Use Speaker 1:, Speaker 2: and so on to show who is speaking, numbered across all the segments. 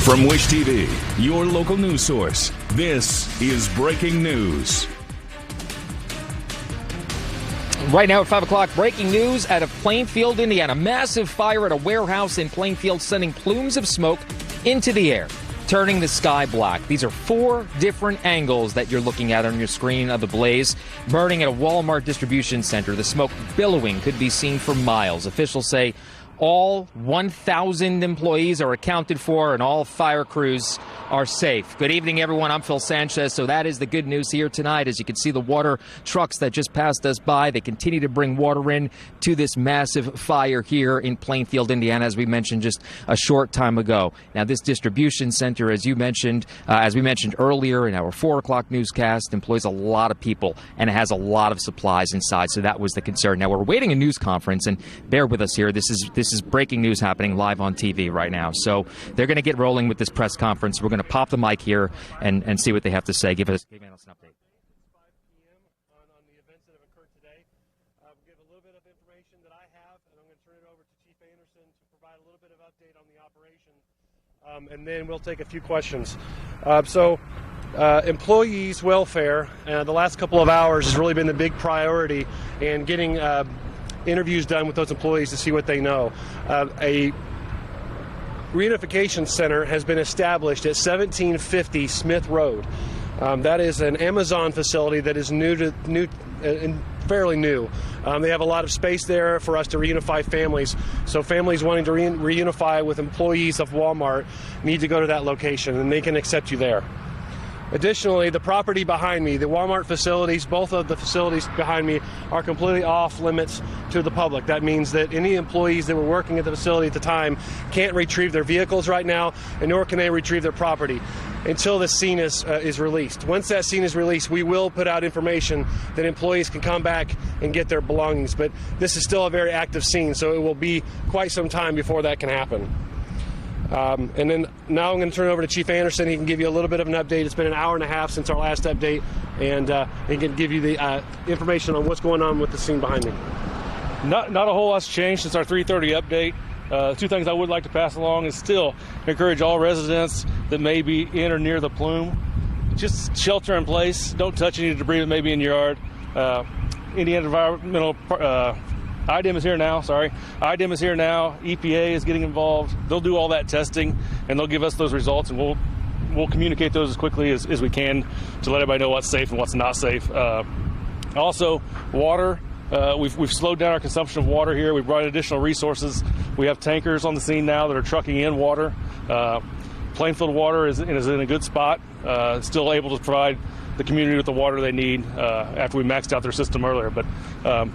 Speaker 1: From Wish TV, your local news source, this is breaking news.
Speaker 2: Right now at 5 o'clock, breaking news out of Plainfield, Indiana. Massive fire at a warehouse in Plainfield sending plumes of smoke into the air, turning the sky black. These are 4 different angles that you're looking at on your screen of the blaze. Burning at a Walmart distribution center. The smoke billowing could be seen for miles. Officials say all 1,000 employees are accounted for and all fire crews are safe. Good evening, everyone. I'm Phil Sanchez. So that is the good news here tonight. As you can see, the water trucks that just passed us by, they continue to bring water in to this massive fire here in Plainfield, Indiana, as we mentioned just a short time ago. Now, this distribution center, as we mentioned earlier in our 4 o'clock newscast, employs a lot of people and it has a lot of supplies inside. So that was the concern. Now, we're waiting a news conference, and bear with us here. This is breaking news happening live on TV right now. So they're going to get rolling with this press conference. We're going to pop the mic here and see what they have to say. Give us an update.
Speaker 3: It's 5 p.m. on the events that have occurred today. We'll give a little bit of information that I have, and I'm going to turn it over to Chief Anderson to provide a little bit of update on the operation, and then we'll take a few questions. Employees' welfare, the last couple of hours has really been the big priority in getting interviews done with those employees to see what they know. A reunification center has been established at 1750 Smith Road. That is an Amazon facility that is fairly new. They have a lot of space there for us to reunify families. So families wanting to reunify with employees of Walmart need to go to that location, and they can accept you there. Additionally, the property behind me, the Walmart facilities, both of the facilities behind me are completely off limits to the public. That means that any employees that were working at the facility at the time can't retrieve their vehicles right now, and nor can they retrieve their property until the scene is released. Once that scene is released, we will put out information that employees can come back and get their belongings. But this is still a very active scene, so it will be quite some time before that can happen. And then now I'm going to turn it over to Chief Anderson. He can give you a little bit of an update. It's been an hour and a half since our last update, and he can give you the information on what's going on with the scene behind me.
Speaker 4: Not a whole lot's changed since our 3:30 update. 2 things I would like to pass along is still encourage all residents that may be in or near the plume, just shelter in place. Don't touch any debris that may be in your yard. Indiana Environmental IDEM is here now, IDEM is here now. EPA is getting involved. They'll do all that testing, and they'll give us those results, and we'll communicate those as quickly as we can to let everybody know what's safe and what's not safe. Also, water. We've slowed down our consumption of water here. We've brought in additional resources. We have tankers on the scene now that are trucking in water. Plainfield Water is in a good spot, still able to provide the community with the water they need after we maxed out their system earlier. But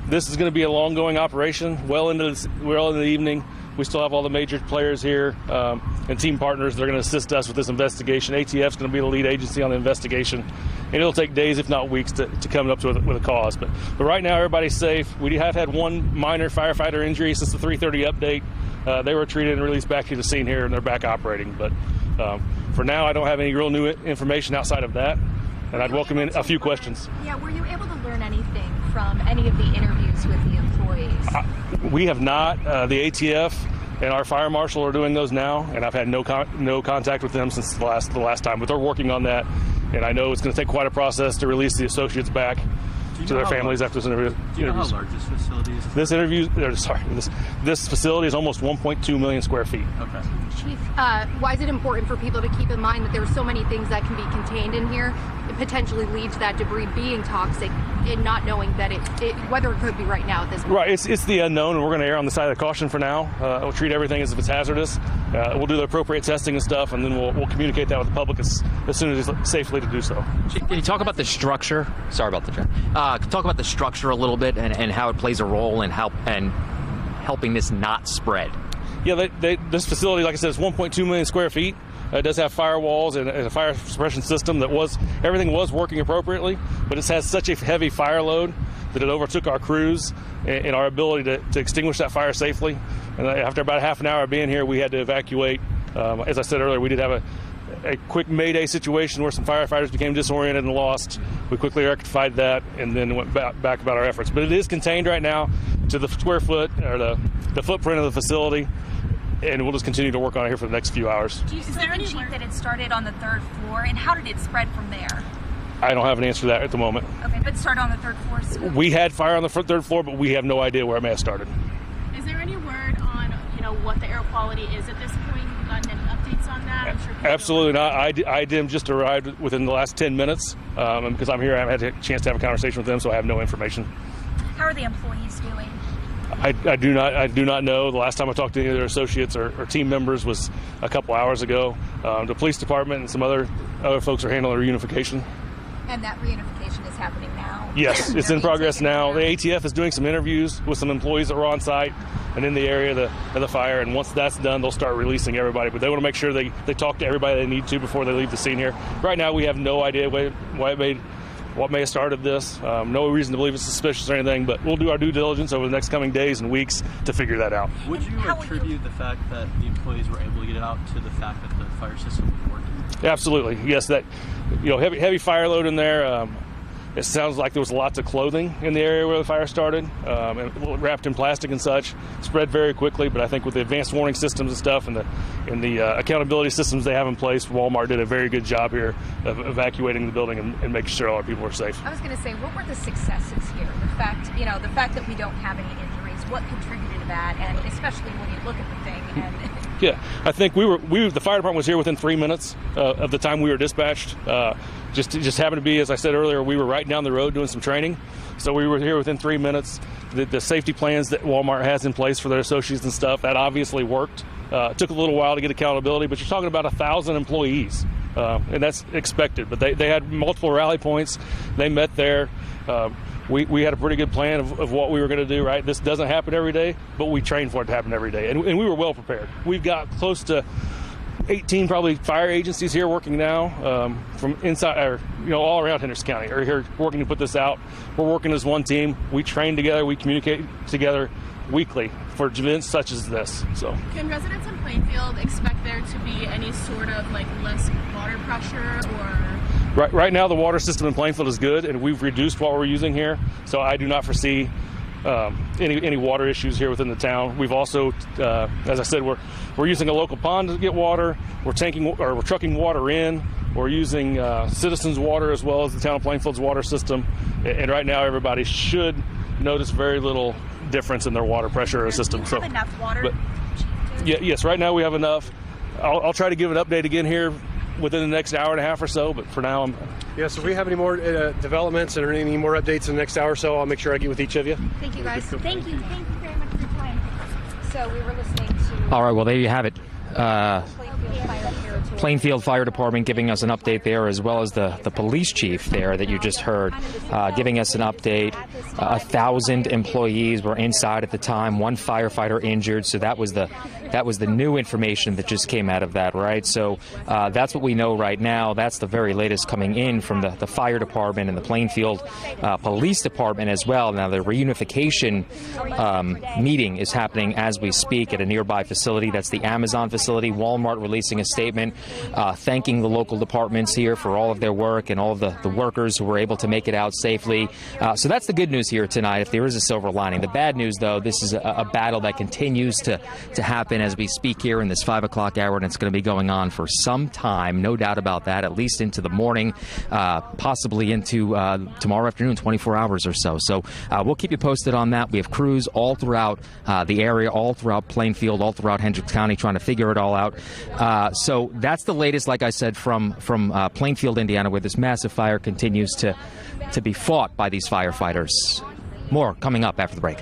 Speaker 4: this is going to be a long-going operation, well into the evening. We still have all the major players here and team partners that are going to assist us with this investigation. ATF is going to be the lead agency on the investigation, and it'll take days, if not weeks, to come up with a cause. But right now, everybody's safe. We have had 1 minor firefighter injury since the 3:30 update. They were treated and released back to the scene here, and they're back operating. But for now, I don't have any real new information outside of that. And I'd welcome in a few questions.
Speaker 5: Yeah, were you able to learn anything from any of the interviews with the employees?
Speaker 4: We have not. The ATF and our fire marshal are doing those now, and I've had no contact with them since the last time. But they're working on that, and I know it's going to take quite a process to release the associates back to their families after this interview.
Speaker 6: Do you know how large this facility is?
Speaker 4: This facility is almost 1.2 million square feet.
Speaker 6: Okay.
Speaker 5: Chief, why is it important for people to keep in mind that there are so many things that can be contained in here that potentially lead to that debris being toxic, and not knowing that whether it could be right now at this point?
Speaker 4: Right, it's the unknown, and we're going to err on the side of the caution for now. We'll treat everything as if it's hazardous. We'll do the appropriate testing and stuff, and then we'll communicate that with the public as soon as it's safely to do so.
Speaker 2: Can you talk about the structure? Sorry about the talk about the structure a little bit and how it plays a role in helping this not spread.
Speaker 4: Yeah, this facility, like I said, is 1.2 million square feet. It does have firewalls and a fire suppression system everything was working appropriately, but it has such a heavy fire load that it overtook our crews and our ability to extinguish that fire safely. And after about half an hour of being here, we had to evacuate. As I said earlier, we did have a quick mayday situation where some firefighters became disoriented and lost. We quickly rectified that and then went back about our efforts. But it is contained right now to the square foot or the footprint of the facility. and we'll just continue to work on it here for the next few hours.
Speaker 7: Is there any chief that it started on the 3rd floor, and how did it spread from there?
Speaker 4: I don't have an answer to that at the moment.
Speaker 7: Okay, but it started on the 3rd floor. So
Speaker 4: We had fire on the 3rd floor, but we have no idea where it may have started.
Speaker 8: Is there any word on, what the air quality is at this point? Have you gotten any updates on that? I'm sure
Speaker 4: Absolutely not. IDIM just arrived within the last 10 minutes, and because I'm here, I haven't had a chance to have a conversation with them, so I have no information.
Speaker 7: how are the employees doing?
Speaker 4: I do not know. The last time I talked to any of their associates or team members was a couple hours ago. The police department and some other folks are handling reunification.
Speaker 7: And that reunification is happening now?
Speaker 4: Yes, it's in progress now. The ATF is doing some interviews with some employees that were on site and in the area of the fire, and once that's done, they'll start releasing everybody. But they want to make sure they talk to everybody they need to before they leave the scene here. Right now, we have no idea what may have started this. No reason to believe it's suspicious or anything, but we'll do our due diligence over the next coming days and weeks to figure that out.
Speaker 6: Would you attribute the fact that the employees were able to get it out to the fact that the fire system was working?
Speaker 4: Absolutely, yes. That heavy fire load in there. It sounds like there was lots of clothing in the area where the fire started, and wrapped in plastic and such. Spread very quickly, but I think with the advanced warning systems and stuff and the accountability systems they have in place, Walmart did a very good job here of evacuating the building and making sure all our people are safe.
Speaker 7: I was going to say, what were the successes here? The fact that we don't have any injuries, what contributed to that, and especially when you look at the thing and...
Speaker 4: Yeah, I think the fire department was here within 3 minutes of the time we were dispatched. Just happened to be, as I said earlier, we were right down the road doing some training, so we were here within 3 minutes. The safety plans that Walmart has in place for their associates and stuff, that obviously worked. It took a little while to get accountability, but you're talking about 1,000 employees, and that's expected. But they had multiple rally points. They met there. We had a pretty good plan of what we were going to do, right? This doesn't happen every day, but we trained for it to happen every day. And we were well prepared. We've got close to 18 probably fire agencies here working now from inside, or all around Henderson County are here working to put this out. We're working as one team. We train together. We communicate together weekly for events such as this. So,
Speaker 8: can residents in Plainfield expect there to be any sort of less water pressure or?
Speaker 4: Right now, the water system in Plainfield is good, and we've reduced what we're using here. So I do not foresee any water issues here within the town. We've also, as I said, we're using a local pond to get water. We're trucking water in. We're using citizens' water as well as the town of Plainfield's water system. And right now, everybody should notice very little difference in their water pressure system.
Speaker 7: Do you have enough water?
Speaker 4: Yes, right now we have enough. I'll try to give an update again here within the next hour and a half or so, but for now
Speaker 3: so if we have any more developments or any more updates in the next hour or so, I'll make sure I get with each of you.
Speaker 7: Thank you, guys. Thank you very much for your time. So we were listening to...
Speaker 2: All right, well, there you have it. Plainfield Fire Department giving us an update there, as well as the police chief there that you just heard giving us an update. 1,000 employees were inside at the time, one firefighter injured, so that was the new information that just came out of that, right? So that's what we know right now. That's the very latest coming in from the fire department and the Plainfield police department as well. Now, the reunification meeting is happening as we speak at a nearby facility. That's the Amazon facility. Walmart releasing a statement thanking the local departments here for all of their work and all of the workers who were able to make it out safely. So that's the good news here tonight, if there is a silver lining. The bad news, though, this is a battle that continues to happen as we speak here in this 5 o'clock hour, and it's going to be going on for some time, no doubt about that, at least into the morning, possibly into tomorrow afternoon, 24 hours or so. So we'll keep you posted on that. We have crews all throughout the area, all throughout Plainfield, all throughout Hendricks County, trying to figure it all out. So that's the latest, like I said, from Plainfield, Indiana, where this massive fire continues to be fought by these firefighters. More coming up after the break.